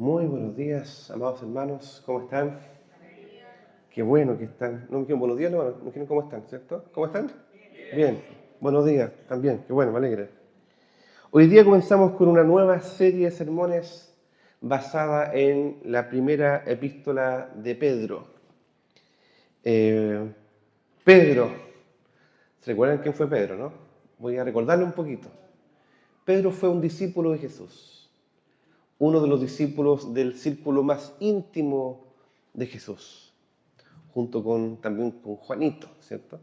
Muy buenos días, amados hermanos, ¿cómo están? Qué bueno que están. No me dijeron buenos días, no, me dijeron cómo están, ¿cierto? ¿Cómo están? Bien, buenos días, también, qué bueno, me alegra. Hoy día comenzamos con una nueva serie de sermones basada en la primera epístola de Pedro. Pedro, ¿se recuerdan quién fue Pedro, no? Voy a recordarle un poquito. Pedro fue un discípulo de Jesús, uno de los discípulos del círculo más íntimo de Jesús, junto también con Juanito, ¿cierto?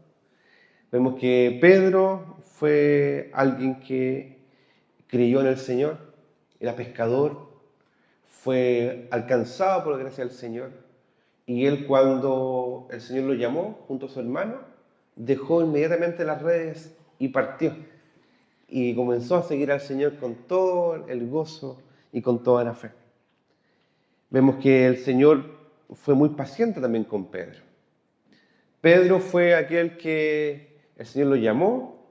Vemos que Pedro fue alguien que creyó en el Señor, era pescador, fue alcanzado por la gracia del Señor, y él, cuando el Señor lo llamó junto a su hermano, dejó inmediatamente las redes y partió. Y comenzó a seguir al Señor con todo el gozo y con toda la fe. Vemos que el Señor fue muy paciente también con Pedro. Pedro fue aquel que el Señor lo llamó,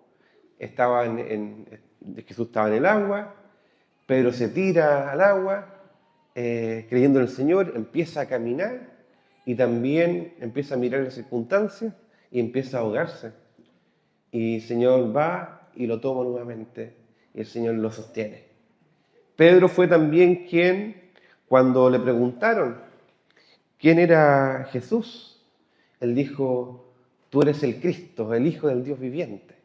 Jesús estaba en el agua, Pedro se tira al agua, creyendo en el Señor, empieza a caminar y también empieza a mirar las circunstancias y empieza a ahogarse. Y el Señor va y lo toma nuevamente y el Señor lo sostiene. Pedro fue también quien, cuando le preguntaron quién era Jesús, él dijo: tú eres el Cristo, el Hijo del Dios viviente.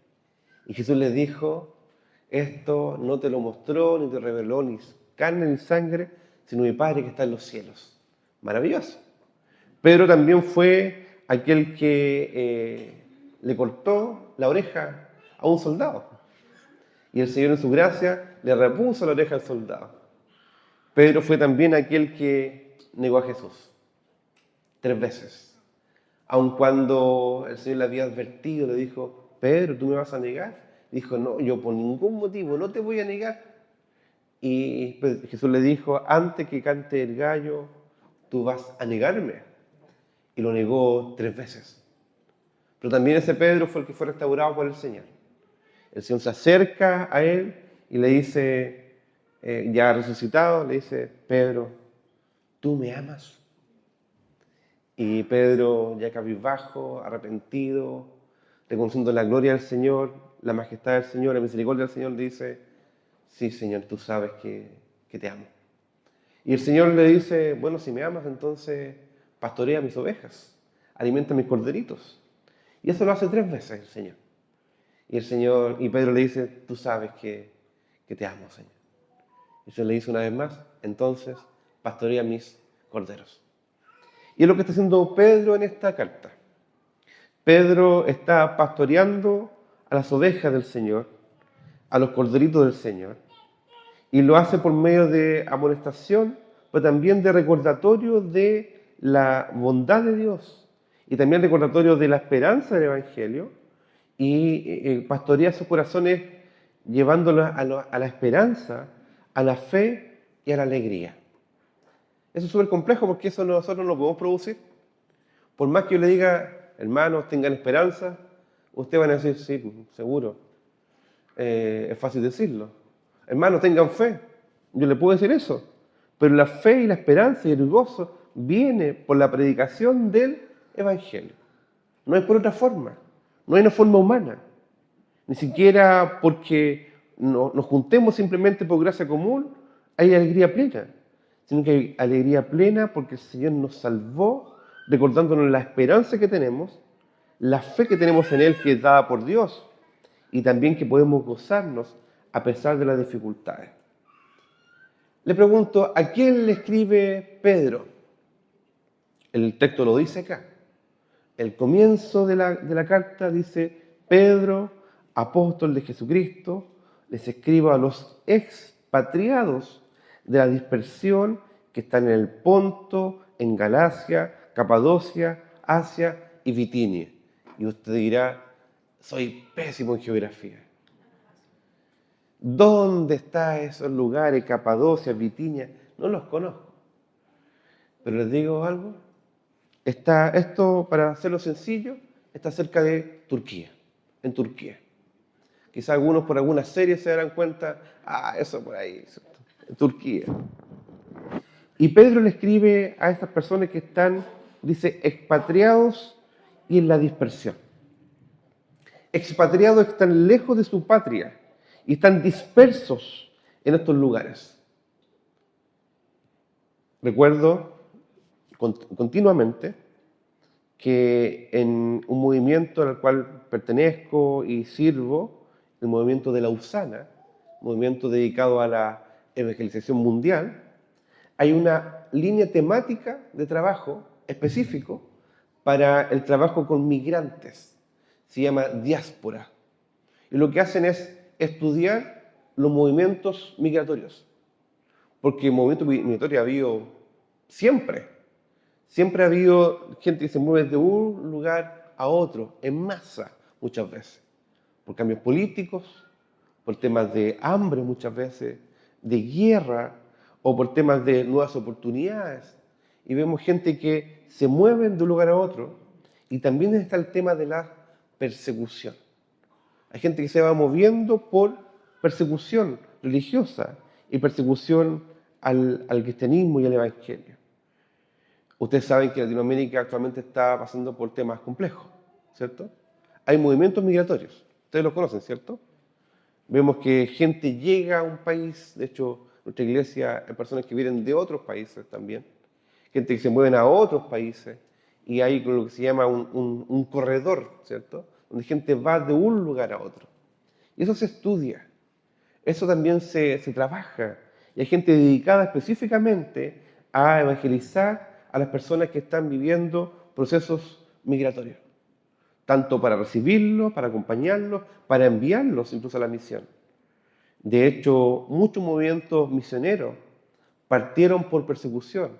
Y Jesús le dijo: esto no te lo mostró ni te reveló ni carne ni sangre, sino mi Padre que está en los cielos. Maravilloso. Pedro también fue aquel que le cortó la oreja a un soldado. Y el Señor en su gracia le repuso la oreja al soldado. Pedro fue también aquel que negó a Jesús 3 veces. Aun cuando el Señor le había advertido, le dijo: Pedro, ¿tú me vas a negar? Dijo: no, yo por ningún motivo no te voy a negar. Y Jesús le dijo: antes que cante el gallo, tú vas a negarme. Y lo negó 3 veces. Pero también ese Pedro fue el que fue restaurado por el Señor. El Señor se acerca a él y le dice, ya resucitado, le dice: Pedro, ¿tú me amas? Y Pedro, ya cabizbajo, arrepentido, reconociendo la gloria del Señor, la majestad del Señor, la misericordia del Señor, dice: sí, Señor, tú sabes que te amo. Y el Señor le dice: bueno, si me amas, entonces pastorea mis ovejas, alimenta mis corderitos. Y eso lo hace 3 veces el Señor. Y Pedro le dice: tú sabes que te amo, Señor. Y el Señor le dice una vez más: entonces pastorea mis corderos. Y es lo que está haciendo Pedro en esta carta. Pedro está pastoreando a las ovejas del Señor, a los corderitos del Señor, y lo hace por medio de amonestación, pero también de recordatorio de la bondad de Dios, y también recordatorio de la esperanza del Evangelio, y pastorea sus corazones llevándolos a la esperanza, a la fe y a la alegría. Eso es súper complejo porque eso nosotros no lo podemos producir. Por más que yo le diga: hermanos, tengan esperanza, ustedes van a decir: sí, seguro. Es fácil decirlo. Hermanos, tengan fe. Yo le puedo decir eso. Pero la fe y la esperanza y el gozo viene por la predicación del Evangelio. No es por otra forma. No hay una forma humana. Ni siquiera porque nos juntemos simplemente por gracia común hay alegría plena. Sino que hay alegría plena porque el Señor nos salvó, recordándonos la esperanza que tenemos, la fe que tenemos en Él, que es dada por Dios, y también que podemos gozarnos a pesar de las dificultades. Le pregunto: ¿a quién le escribe Pedro? El texto lo dice acá. El comienzo de la carta dice: Pedro, apóstol de Jesucristo, les escribo a los expatriados de la dispersión que están en el Ponto, en Galacia, Capadocia, Asia y Bitinia. Y usted dirá: soy pésimo en geografía. ¿Dónde están esos lugares, Capadocia, Bitinia? No los conozco. Pero les digo algo: esto, para hacerlo sencillo, está cerca de Turquía, en Turquía. Quizá algunos por algunas series se darán cuenta: eso por ahí, en Turquía. Y Pedro le escribe a estas personas que están, dice, expatriados y en la dispersión. Expatriados que están lejos de su patria y están dispersos en estos lugares. Recuerdo continuamente que en un movimiento al cual pertenezco y sirvo, el movimiento de la USANA, movimiento dedicado a la evangelización mundial, hay una línea temática de trabajo específico para el trabajo con migrantes. Se llama diáspora. Y lo que hacen es estudiar los movimientos migratorios. Porque el movimiento migratorio ha habido siempre. Siempre ha habido gente que se mueve de un lugar a otro, en masa, muchas veces. Por cambios políticos, por temas de hambre muchas veces, de guerra, o por temas de nuevas oportunidades. Y vemos gente que se mueve de un lugar a otro. Y también está el tema de la persecución. Hay gente que se va moviendo por persecución religiosa y persecución al cristianismo y al evangelio. Ustedes saben que Latinoamérica actualmente está pasando por temas complejos, ¿cierto? Hay movimientos migratorios, ustedes los conocen, ¿cierto? Vemos que gente llega a un país, de hecho, nuestra iglesia hay personas que vienen de otros países también, gente que se mueven a otros países, y hay lo que se llama un corredor, ¿cierto? Donde gente va de un lugar a otro. Y eso se estudia, eso también se trabaja, y hay gente dedicada específicamente a evangelizar a las personas que están viviendo procesos migratorios, tanto para recibirlos, para acompañarlos, para enviarlos incluso a la misión. De hecho, muchos movimientos misioneros partieron por persecución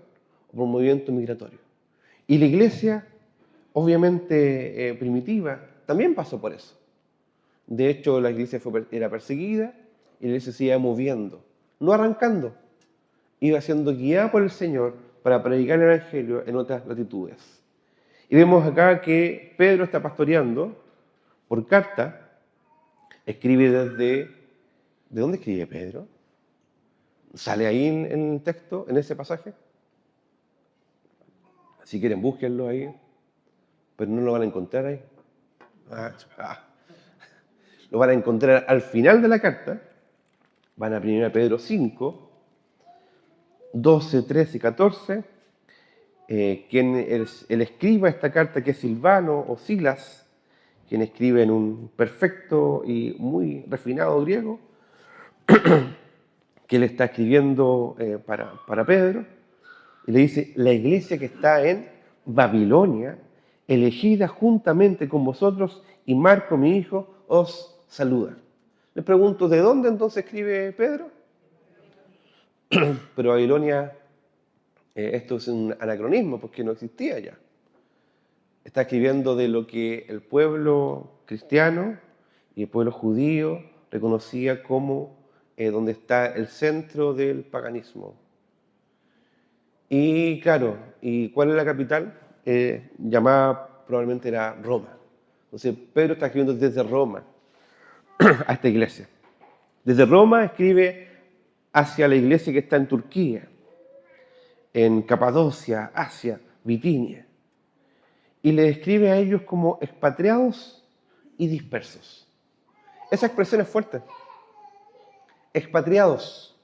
o por movimientos migratorios. Y la iglesia, obviamente primitiva, también pasó por eso. De hecho, la iglesia era perseguida y la iglesia se iba moviendo, no arrancando, iba siendo guiada por el Señor para predicar el Evangelio en otras latitudes. Y vemos acá que Pedro está pastoreando por carta, escribe desde... ¿De dónde escribe Pedro? ¿Sale ahí en el texto, en ese pasaje? Si quieren, búsquenlo ahí, pero no lo van a encontrar ahí. Lo van a encontrar al final de la carta. Van a 1 Pedro 5, 12, 13 y 14. Quien él escriba esta carta, que es Silvano o Silas, quien escribe en un perfecto y muy refinado griego, que le está escribiendo para Pedro, y le dice: la iglesia que está en Babilonia, elegida juntamente con vosotros, y Marco, mi hijo, os saluda. Les pregunto, ¿de dónde entonces escribe Pedro? Pero Babilonia, esto es un anacronismo porque no existía ya. Está escribiendo de lo que el pueblo cristiano y el pueblo judío reconocía como donde está el centro del paganismo. Y claro, ¿y cuál es la capital? Llamada probablemente era Roma. Entonces Pedro está escribiendo desde Roma a esta iglesia. Desde Roma escribe hacia la iglesia que está en Turquía, en Capadocia, Asia, Bitinia. Y le describe a ellos como expatriados y dispersos. Esa expresión es fuerte. Expatriados,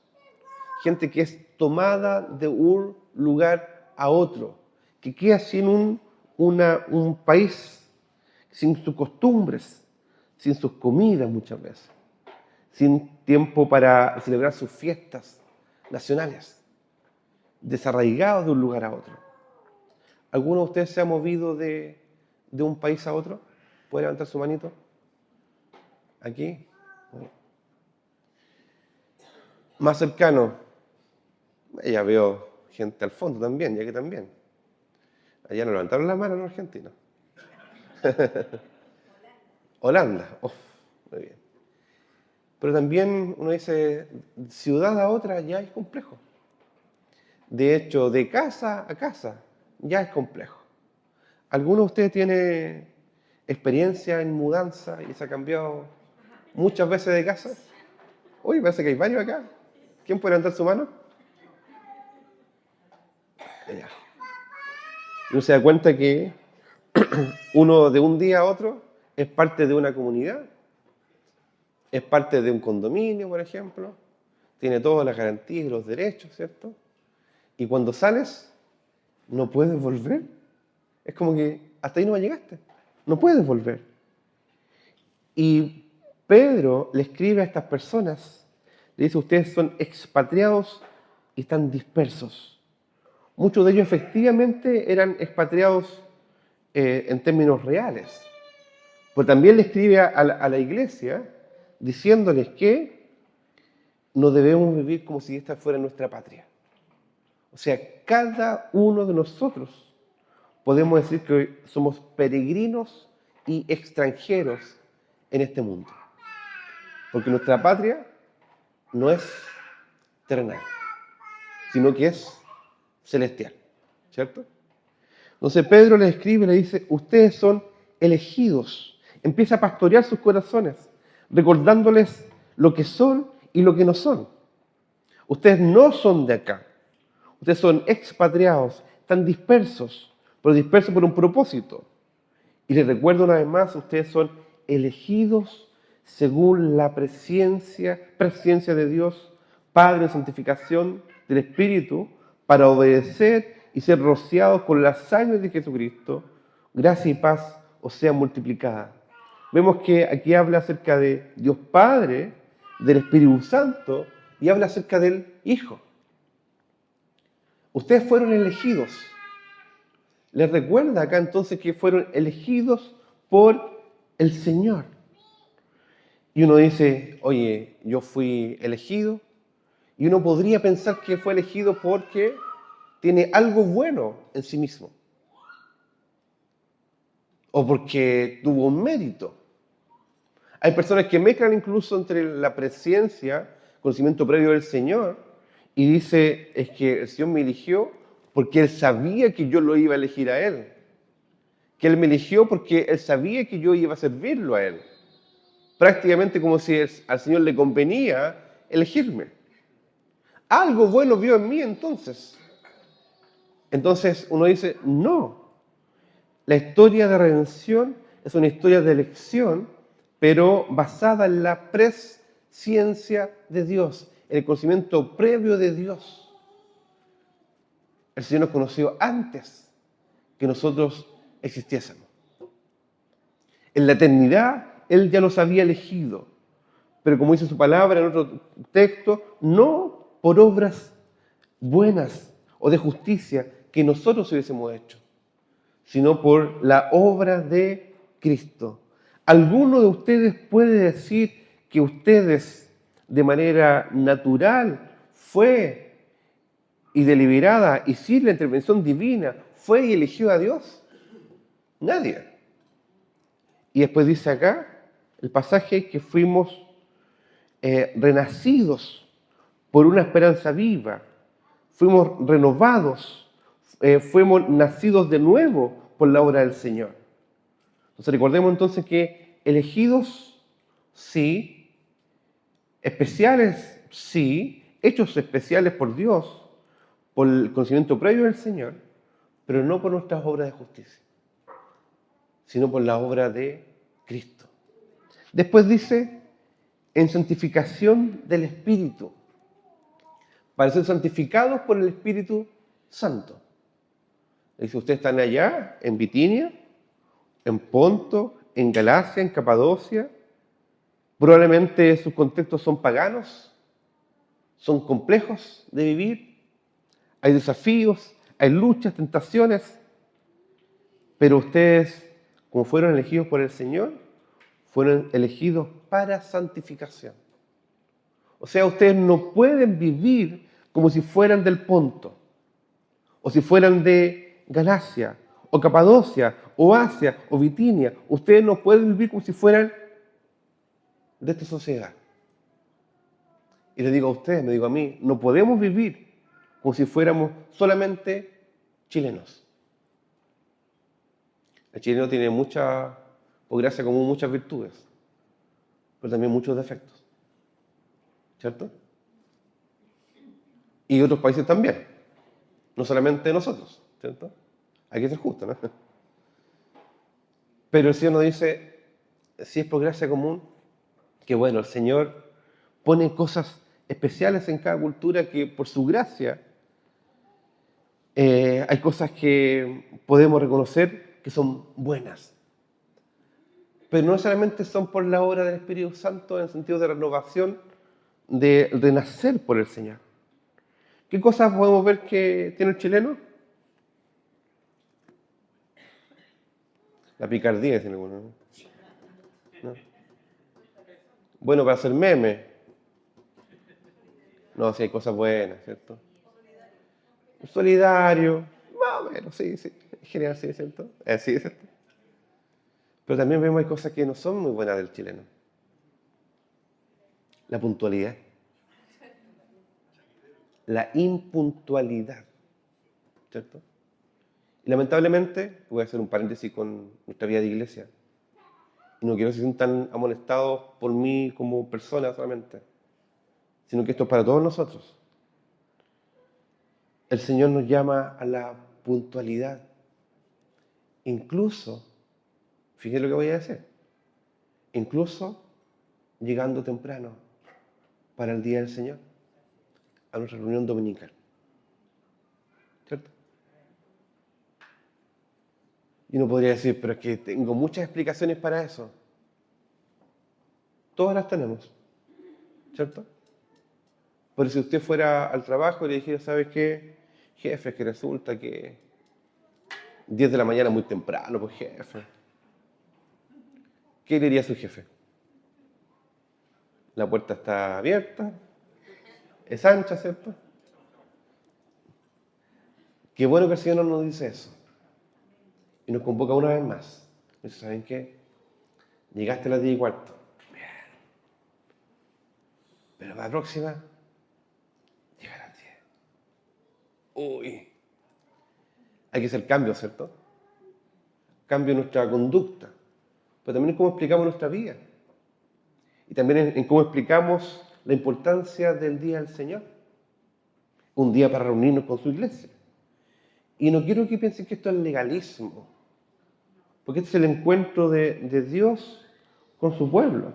gente que es tomada de un lugar a otro, que queda sin un país, sin sus costumbres, sin sus comidas muchas veces, sin tiempo para celebrar sus fiestas nacionales, desarraigados de un lugar a otro. ¿Alguno de ustedes se ha movido de un país a otro? ¿Puede levantar su manito? ¿Aquí? Más cercano. Ya veo gente al fondo también, ya que también. Allá no levantaron la mano los argentinos. Holanda. Oh, muy bien. Pero también uno dice, ciudad a otra ya es complejo. De hecho, de casa a casa ya es complejo. ¿Alguno de ustedes tiene experiencia en mudanza y se ha cambiado muchas veces de casa? Uy, parece que hay varios acá. ¿Quién puede levantar su mano? Ya. Uno se da cuenta que uno de un día a otro es parte de una comunidad, es parte de un condominio, por ejemplo, tiene todas las garantías y los derechos, ¿cierto? Y cuando sales, no puedes volver. Es como que hasta ahí no llegaste, no puedes volver. Y Pedro le escribe a estas personas, le dice, ustedes son expatriados y están dispersos. Muchos de ellos efectivamente eran expatriados en términos reales. Pero también le escribe a la iglesia diciéndoles que no debemos vivir como si esta fuera nuestra patria. O sea, cada uno de nosotros podemos decir que hoy somos peregrinos y extranjeros en este mundo. Porque nuestra patria no es terrenal, sino que es celestial, ¿cierto? Entonces Pedro les escribe y le dice, ustedes son elegidos. Empieza a pastorear sus corazones, recordándoles lo que son y lo que no son. Ustedes no son de acá. Ustedes son expatriados, están dispersos, pero dispersos por un propósito. Y les recuerdo una vez más, ustedes son elegidos según la presencia de Dios, Padre en santificación del Espíritu, para obedecer y ser rociados con la sangre de Jesucristo, gracia y paz os sea multiplicada. Vemos que aquí habla acerca de Dios Padre, del Espíritu Santo, y habla acerca del Hijo. Ustedes fueron elegidos. Les recuerda acá entonces que fueron elegidos por el Señor. Y uno dice, oye, yo fui elegido. Y uno podría pensar que fue elegido porque tiene algo bueno en sí mismo. O porque tuvo un mérito. Hay personas que mezclan incluso entre la presencia, conocimiento previo del Señor, y dice, es que el Señor me eligió porque Él sabía que yo lo iba a elegir a Él. Que Él me eligió porque Él sabía que yo iba a servirlo a Él. Prácticamente como si al Señor le convenía elegirme. Algo bueno vio en mí entonces. Entonces uno dice, no. La historia de redención es una historia de elección, pero basada en la presciencia de Dios, en el conocimiento previo de Dios. El Señor nos conoció antes que nosotros existiésemos. En la eternidad, Él ya nos había elegido. Pero como dice su palabra en otro texto, no por obras buenas o de justicia que nosotros hubiésemos hecho, sino por la obra de Cristo. ¿Alguno de ustedes puede decir que ustedes de manera natural fue y deliberada y sin la intervención divina fue y eligió a Dios? Nadie. Y después dice acá el pasaje que fuimos renacidos por una esperanza viva, fuimos renovados, fuimos nacidos de nuevo por la obra del Señor. Entonces recordemos entonces que elegidos, sí, especiales, sí, hechos especiales por Dios, por el conocimiento previo del Señor, pero no por nuestras obras de justicia, sino por la obra de Cristo. Después dice, en santificación del Espíritu, para ser santificados por el Espíritu Santo. Dice, ustedes están allá, en Bitinia, en Ponto, en Galacia, en Capadocia. Probablemente sus contextos son paganos, son complejos de vivir. Hay desafíos, hay luchas, tentaciones. Pero ustedes, como fueron elegidos por el Señor, fueron elegidos para santificación. O sea, ustedes no pueden vivir como si fueran del Ponto, o si fueran de Galacia, o Capadocia, o Asia, o Bitinia. Ustedes no pueden vivir como si fueran de esta sociedad. Y les digo a ustedes, me digo a mí, no podemos vivir como si fuéramos solamente chilenos. El chileno tiene mucha, por gracia común, muchas virtudes, pero también muchos defectos. ¿Cierto? Y otros países también. no solamente de nosotros, ¿cierto? Hay que ser justo, ¿no? Pero el Señor nos dice, si es por gracia común, que bueno, el Señor pone cosas especiales en cada cultura que por su gracia hay cosas que podemos reconocer que son buenas. Pero no necesariamente son por la obra del Espíritu Santo en el sentido de renovación, de nacer por el Señor. ¿Qué cosas podemos ver que tiene el chileno? La picardía, tiene alguno, ¿no? Bueno, para hacer memes. No, sí hay cosas buenas, ¿cierto? Solidario, más o menos, sí, sí. Genial, sí, ¿cierto? Sí, ¿cierto? Pero también vemos hay cosas que no son muy buenas del chileno. La puntualidad. La impuntualidad, ¿cierto? Y lamentablemente, voy a hacer un paréntesis con nuestra vida de iglesia, y no quiero que se sientan amonestados por mí como persona solamente, sino que esto es para todos nosotros. El Señor nos llama a la puntualidad. Incluso, fíjense lo que voy a decir, incluso llegando temprano para el día del Señor, a nuestra reunión dominical. ¿Cierto? Y uno podría decir, pero es que tengo muchas explicaciones para eso. Todas las tenemos, ¿cierto? Pero si usted fuera al trabajo y le dijera, ¿sabes qué? Jefe, es que resulta que 10 de la mañana muy temprano, pues jefe. ¿Qué le diría a su jefe? La puerta está abierta, es ancha, ¿cierto? Qué bueno que el Señor no nos dice eso. Y nos convoca una vez más. Dice, ¿saben qué? Llegaste a las 10:15. Bien. Pero para la próxima, llega a las 10. Uy. Hay que hacer cambios, ¿cierto? Cambio en nuestra conducta. Pero también en cómo explicamos nuestra vida. Y también en cómo explicamos la importancia del día del Señor. Un día para reunirnos con su iglesia. Y no quiero que piensen que esto es legalismo. Porque este es el encuentro de Dios con su pueblo.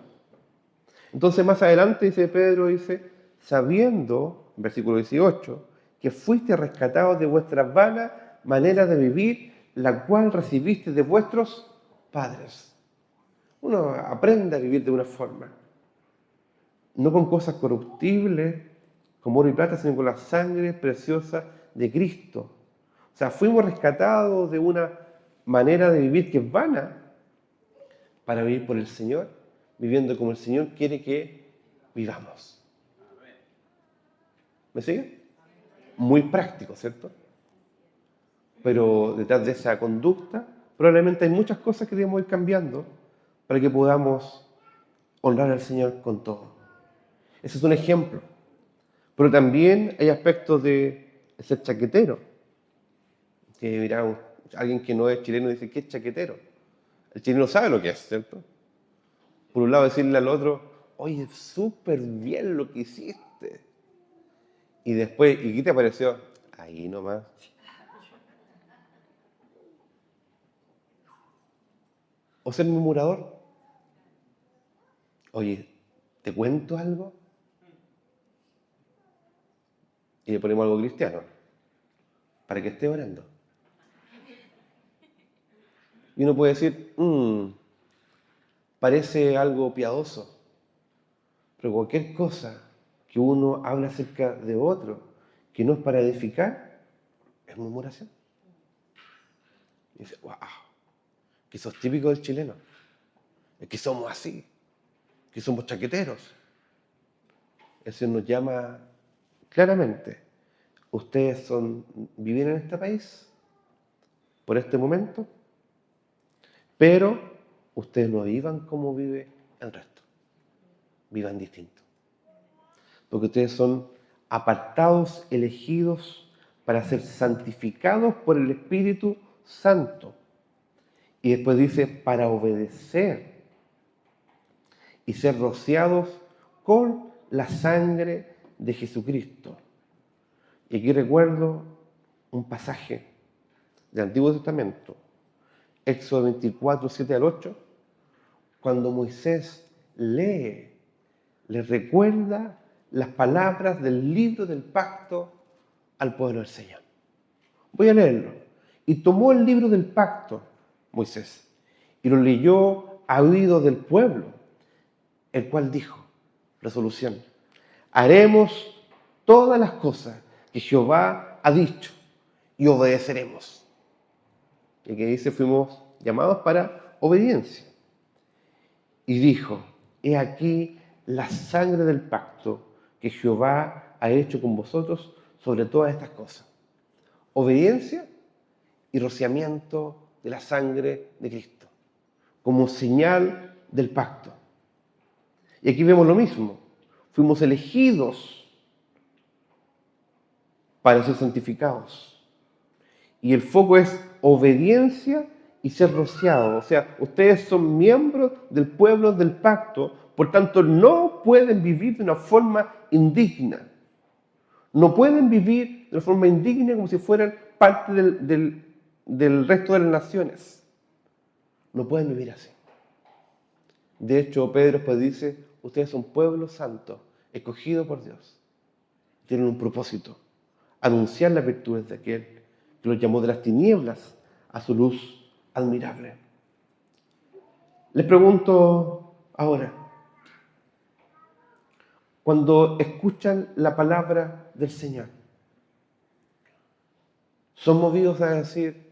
Entonces más adelante dice Pedro, dice, sabiendo, versículo 18, que fuiste rescatados de vuestras vanas maneras de vivir, la cual recibiste de vuestros padres. Uno aprende a vivir de una forma, no con cosas corruptibles, como oro y plata, sino con la sangre preciosa de Cristo. O sea, fuimos rescatados de una manera de vivir que es vana para vivir por el Señor, viviendo como el Señor quiere que vivamos. ¿Me sigue? Muy práctico, ¿cierto? Pero detrás de esa conducta probablemente hay muchas cosas que debemos ir cambiando para que podamos honrar al Señor con todo. Ese es un ejemplo. Pero también hay aspectos de ser chaquetero. Que miramos, alguien que no es chileno dice, ¿qué es chaquetero? El chileno sabe lo que es, ¿cierto? Por un lado decirle al otro, oye, súper bien lo que hiciste. Y después, ¿y qué te pareció? Ahí nomás. O ser murmurador. Oye, ¿te cuento algo? Y le ponemos algo cristiano, para que esté orando. Y uno puede decir, parece algo piadoso, pero cualquier cosa que uno habla acerca de otro, que no es para edificar, es murmuración. Y dice, wow, que eso es típico del chileno, es que somos así, que somos chaqueteros. El Señor nos llama claramente, ustedes viven en este país, por este momento, pero ustedes no vivan como vive el resto, vivan distinto. Porque ustedes son apartados, elegidos para ser santificados por el Espíritu Santo. Y después dice, para obedecer y ser rociados con la sangre de Jesucristo. Y aquí recuerdo un pasaje del Antiguo Testamento, Éxodo 24, 7 al 8, cuando Moisés lee, le recuerda las palabras del libro del pacto al pueblo del Señor. Voy a leerlo. Y tomó el libro del pacto, Moisés, y lo leyó a oídos del pueblo, el cual dijo, resolución, haremos todas las cosas que Jehová ha dicho y obedeceremos. Y que dice, fuimos llamados para obediencia. Y dijo, he aquí la sangre del pacto que Jehová ha hecho con vosotros sobre todas estas cosas. Obediencia y rociamiento de la sangre de Cristo, como señal del pacto. Y aquí vemos lo mismo. Fuimos elegidos para ser santificados. Y el foco es obediencia y ser rociados. O sea, ustedes son miembros del pueblo del pacto, por tanto no pueden vivir de una forma indigna. No pueden vivir de una forma indigna como si fueran parte del resto de las naciones. No pueden vivir así. De hecho, Pedro pues dice, ustedes son pueblo santo, escogido por Dios. Tienen un propósito, anunciar las virtudes de aquel que los llamó de las tinieblas a su luz admirable. Les pregunto ahora, cuando escuchan la palabra del Señor, ¿son movidos a decir,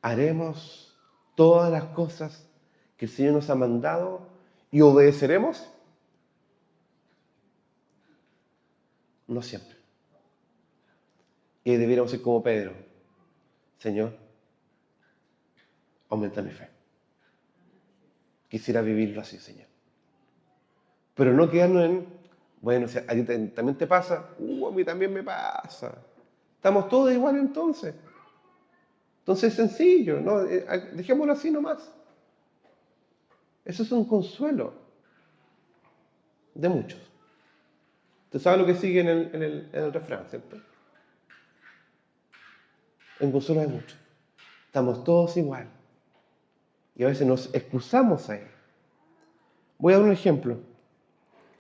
haremos todas las cosas que el Señor nos ha mandado y obedeceremos? No siempre. Y debiéramos ser como Pedro. Señor, aumenta mi fe. Quisiera vivirlo así, Señor. Pero no quedarnos en, bueno, si a ti también te pasa, a mí también me pasa. Estamos todos igual entonces. Entonces es sencillo, ¿no? Dejémoslo así nomás. Eso es un consuelo de muchos. Usted sabe lo que sigue en el refrán, ¿cierto? En consuelo de muchos. Estamos todos igual. Y a veces nos excusamos ahí. Voy a dar un ejemplo.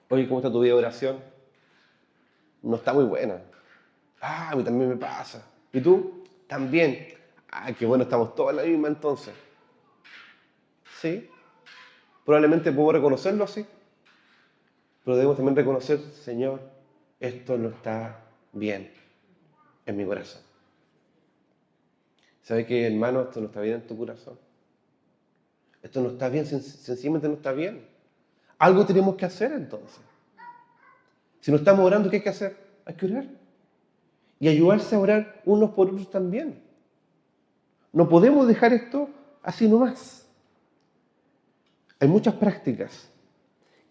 Oye, ¿cómo está tu vida de oración? No está muy buena. A mí también me pasa. ¿Y tú? También. Qué bueno, estamos todos en la misma entonces. Sí. Probablemente puedo reconocerlo así. Pero debemos también reconocer, Señor, esto no está bien en mi corazón. ¿Sabes qué, hermano? Esto no está bien en tu corazón. Esto no está bien, sencillamente no está bien. Algo tenemos que hacer entonces. Si no estamos orando, ¿qué hay que hacer? Hay que orar. Y ayudarse a orar unos por otros también. No podemos dejar esto así nomás. Hay muchas prácticas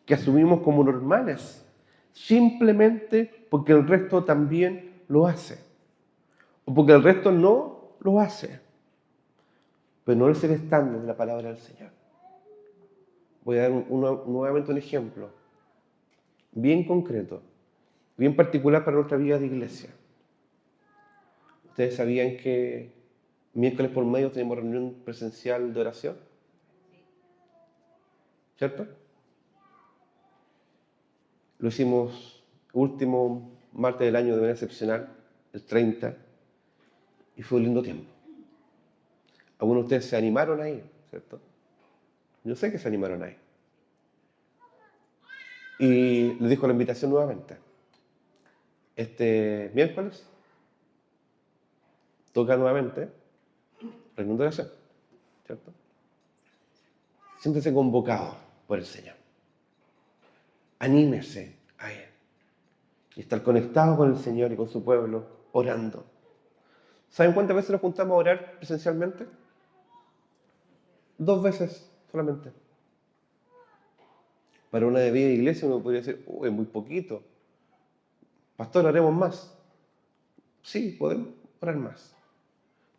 que asumimos como normales, simplemente porque el resto también lo hace. O porque el resto no lo hace. Pero no es el estándar de la palabra del Señor. Voy a dar nuevamente un ejemplo bien concreto, bien particular para nuestra vida de iglesia. ¿Ustedes sabían que miércoles por medio tenemos reunión presencial de oración? ¿Cierto? Lo hicimos último martes del año de manera excepcional, el 30, y fue un lindo tiempo. Algunos de ustedes se animaron ahí, ¿cierto? Yo sé que se animaron ahí. Y les dejo la invitación nuevamente. Este miércoles toca nuevamente reunión de oración, ¿cierto? Siéntese convocado por el Señor. Anímese a Él. Y estar conectado con el Señor y con su pueblo, orando. ¿Saben cuántas veces nos juntamos a orar presencialmente? 2 veces solamente. Para una de vida de iglesia uno podría decir, es muy poquito. Pastor, haremos más. Sí, podemos orar más.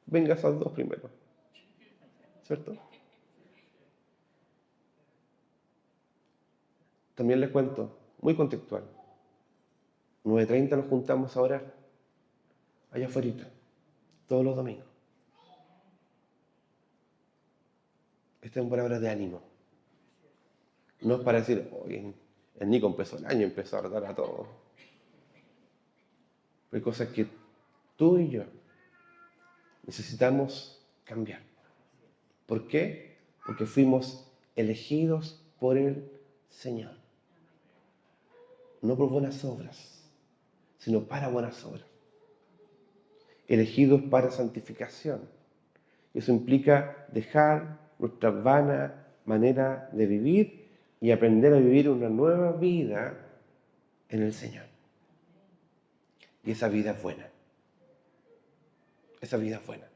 Venga esas 2 primero. ¿Cierto? También les cuento, muy contextual. 9:30 nos juntamos a orar. Allá afuera. todos los domingos. Esta es una palabra de ánimo. No es para decir, oye, el Nico empezó el año, empezó a retar a todos. Hay cosas que tú y yo necesitamos cambiar. ¿Por qué? Porque fuimos elegidos por el Señor. No por buenas obras, sino para buenas obras. Elegidos para santificación. Eso implica dejar nuestra vana manera de vivir y aprender a vivir una nueva vida en el Señor. Y esa vida es buena. Esa vida es buena.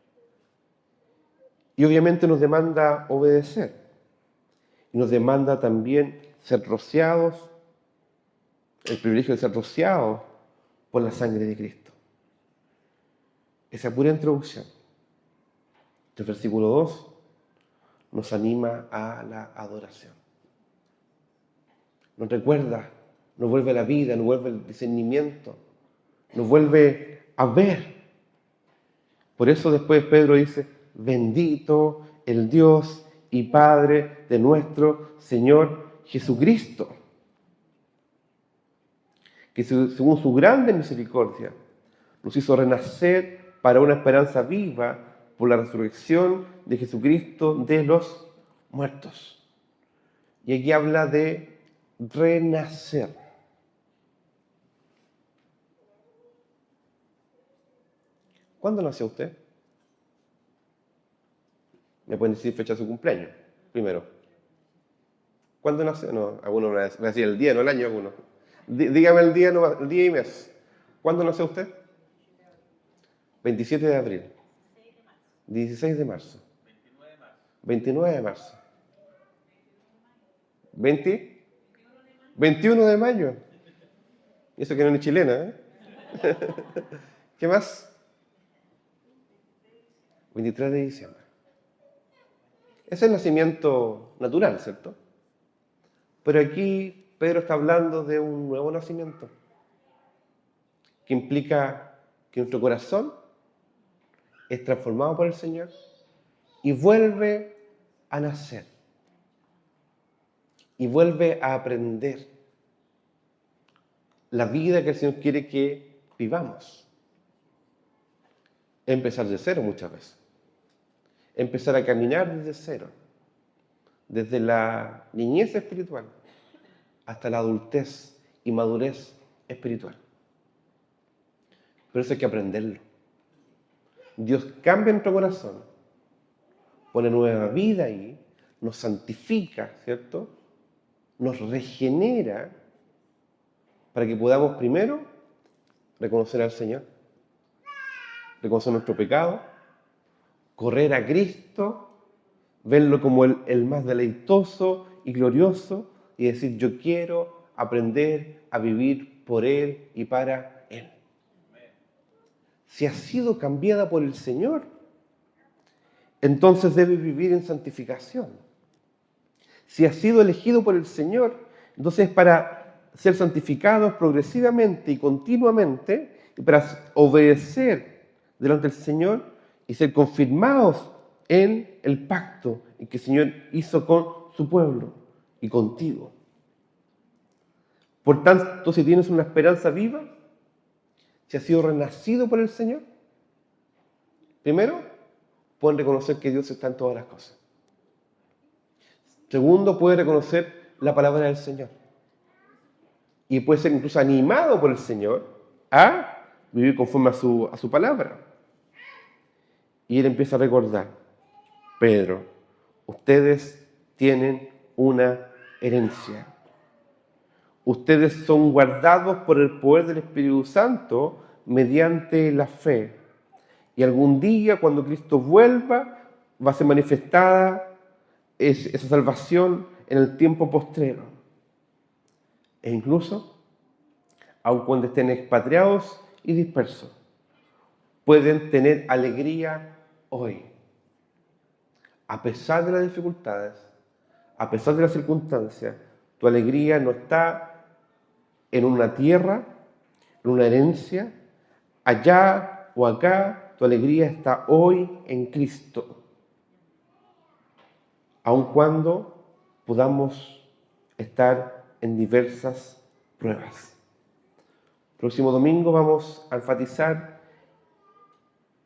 Y obviamente nos demanda obedecer. Y nos demanda también ser rociados, el privilegio de ser rociados por la sangre de Cristo. Esa pura introducción. El versículo 2 nos anima a la adoración. Nos recuerda, nos vuelve a la vida, nos vuelve el discernimiento, nos vuelve a ver. Por eso después Pedro dice, bendito el Dios y Padre de nuestro Señor Jesucristo, que según su grande misericordia nos hizo renacer para una esperanza viva por la resurrección de Jesucristo de los muertos. Y aquí habla de renacer. ¿Cuándo nació usted? Me pueden decir fecha de su cumpleaños, primero. ¿Cuándo nació? No, algunos me va a decir el día, no el año alguno. Dígame el día, no, el día y mes. ¿Cuándo nació usted? 27 de abril. 16 de marzo. 29 de marzo. 21 de mayo. Y eso que no es chilena, ¿eh? ¿Qué más? 23 de diciembre. Ese es el nacimiento natural, ¿cierto? Pero aquí Pedro está hablando de un nuevo nacimiento que implica que nuestro corazón es transformado por el Señor y vuelve a nacer y vuelve a aprender la vida que el Señor quiere que vivamos. Empezar de cero muchas veces. Empezar a caminar desde cero, desde la niñez espiritual hasta la adultez y madurez espiritual. Pero eso hay que aprenderlo. Dios cambia nuestro corazón, pone nueva vida ahí, nos santifica, ¿cierto? Nos regenera para que podamos primero reconocer al Señor, reconocer nuestro pecado, correr a Cristo, verlo como el más deleitoso y glorioso y decir, yo quiero aprender a vivir por Él y para Él. Si ha sido cambiada por el Señor, entonces debe vivir en santificación. Si ha sido elegido por el Señor, entonces para ser santificados progresivamente y continuamente, y para obedecer delante del Señor y ser confirmados en el pacto que el Señor hizo con su pueblo y contigo. Por tanto, si tienes una esperanza viva, si has sido renacido por el Señor, primero, pueden reconocer que Dios está en todas las cosas. Segundo, puede reconocer la palabra del Señor. Y puede ser incluso animado por el Señor a vivir conforme a su palabra. Y él empieza a recordar, Pedro, ustedes tienen una herencia. Ustedes son guardados por el poder del Espíritu Santo mediante la fe. Y algún día, cuando Cristo vuelva, va a ser manifestada esa salvación en el tiempo postrero. E incluso, aun cuando estén expatriados y dispersos, pueden tener alegría hoy. A pesar de las dificultades, a pesar de las circunstancias, tu alegría no está en una tierra, en una herencia, allá o acá, tu alegría está hoy en Cristo, aun cuando podamos estar en diversas pruebas. Próximo domingo vamos a enfatizar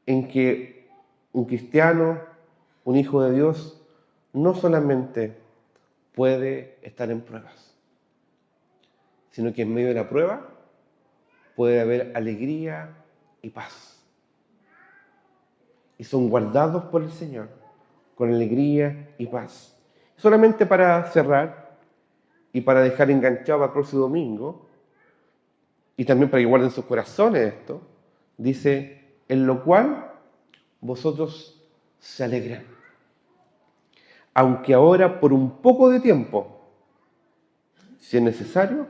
en que un cristiano, un hijo de Dios, no solamente puede estar en pruebas, sino que en medio de la prueba puede haber alegría y paz. Y son guardados por el Señor con alegría y paz. Solamente para cerrar y para dejar enganchado para el próximo domingo, y también para que guarden sus corazones esto, dice, en lo cual vosotros se alegran. Aunque ahora por un poco de tiempo, si es necesario,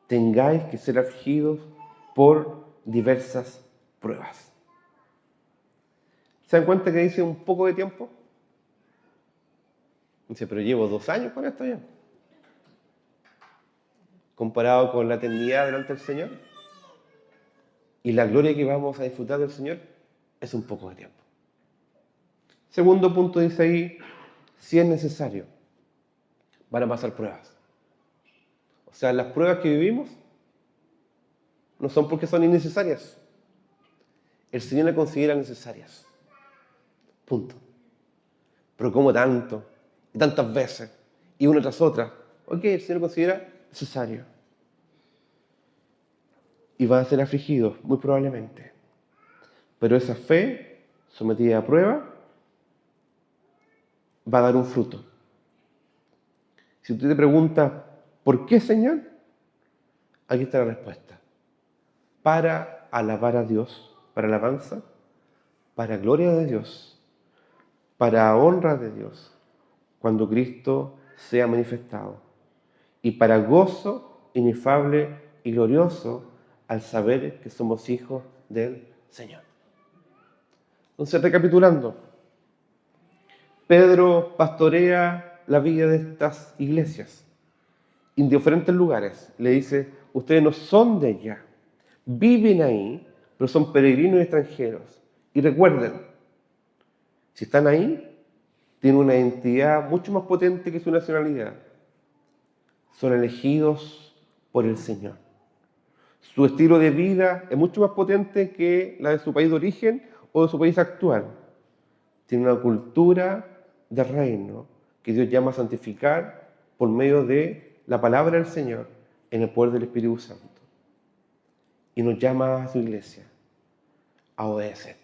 tengáis que ser afligidos por diversas pruebas. ¿Se dan cuenta que dice un poco de tiempo? Dice, pero llevo 2 años con esto ya. Comparado con la eternidad delante del Señor y la gloria que vamos a disfrutar del Señor, es un poco de tiempo. Segundo punto dice ahí, si es necesario, van a pasar pruebas. O sea, las pruebas que vivimos no son porque son innecesarias. El Señor las considera necesarias. Punto. Pero ¿cómo tanto? Y tantas veces. Y una tras otra. Ok, el Señor considera necesario. Y van a ser afligidos, muy probablemente. Pero esa fe, sometida a prueba, va a dar un fruto. Si usted te pregunta, ¿por qué, Señor? Aquí está la respuesta. Para alabar a Dios, para alabanza, para gloria de Dios, para honra de Dios, cuando Cristo sea manifestado, y para gozo inefable y glorioso al saber que somos hijos del Señor. Entonces, recapitulando, Pedro pastorea la vida de estas iglesias en diferentes lugares. Le dice, ustedes no son de allá, viven ahí, pero son peregrinos y extranjeros. Y recuerden, si están ahí, tienen una identidad mucho más potente que su nacionalidad. Son elegidos por el Señor. Su estilo de vida es mucho más potente que la de su país de origen o de su país actual. Tiene una cultura de reino que Dios llama a santificar por medio de la palabra del Señor en el poder del Espíritu Santo. Y nos llama a su iglesia a obedecer.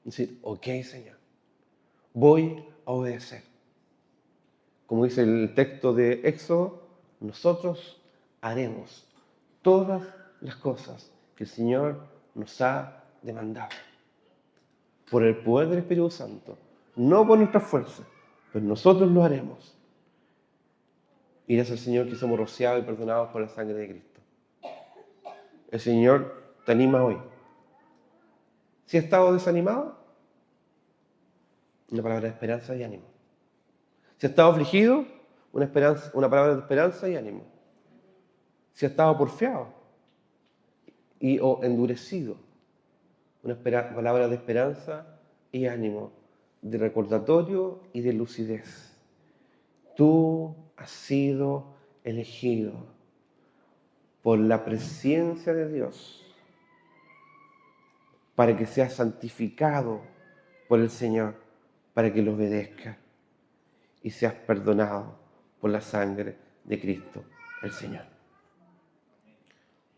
Es decir, ok, Señor, voy a obedecer. Como dice el texto de Éxodo, nosotros haremos todas las cosas que el Señor nos ha demandado. Por el poder del Espíritu Santo, no por nuestra fuerza, pero nosotros lo haremos. Y gracias al Señor que somos rociados y perdonados por la sangre de Cristo. El Señor te anima hoy. Si has estado desanimado, una palabra de esperanza y ánimo. Si has estado afligido, una palabra de esperanza y ánimo. Si has estado porfiado o endurecido, una palabra de esperanza y ánimo, de recordatorio y de lucidez. Tú has sido elegido por la presencia de Dios para que seas santificado por el Señor, para que lo obedezca y seas perdonado por la sangre de Cristo, el Señor.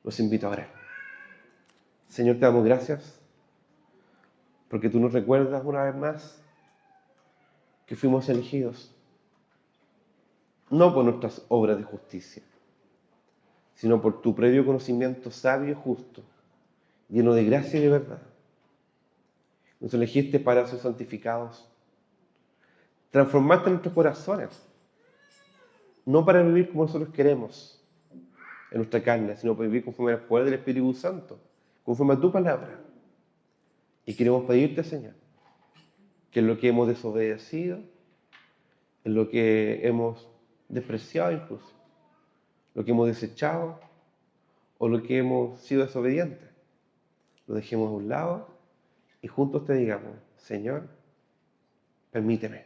Los invito a orar. Señor, te damos gracias porque tú nos recuerdas una vez más que fuimos elegidos no por nuestras obras de justicia, sino por tu previo conocimiento sabio y justo, lleno de gracia y de verdad. Nos elegiste para ser santificados. Transformaste nuestros corazones, no para vivir como nosotros queremos en nuestra carne, sino para vivir conforme al poder del Espíritu Santo, conforme a tu palabra. Y queremos pedirte, Señor, que en lo que hemos desobedecido, en lo que hemos despreciado incluso, lo que hemos desechado o lo que hemos sido desobedientes, lo dejemos a un lado y juntos te digamos, Señor, permíteme,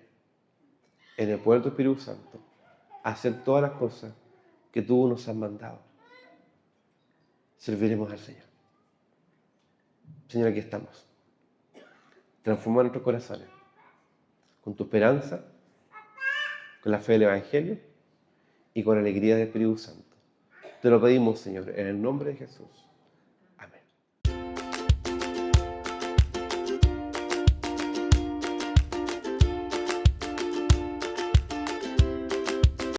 en el poder de tu Espíritu Santo, hacer todas las cosas que tú nos has mandado. Serviremos al Señor. Señor, aquí estamos. Transforma nuestros corazones con tu esperanza, con la fe del Evangelio y con la alegría del Espíritu Santo. Te lo pedimos, Señor, en el nombre de Jesús.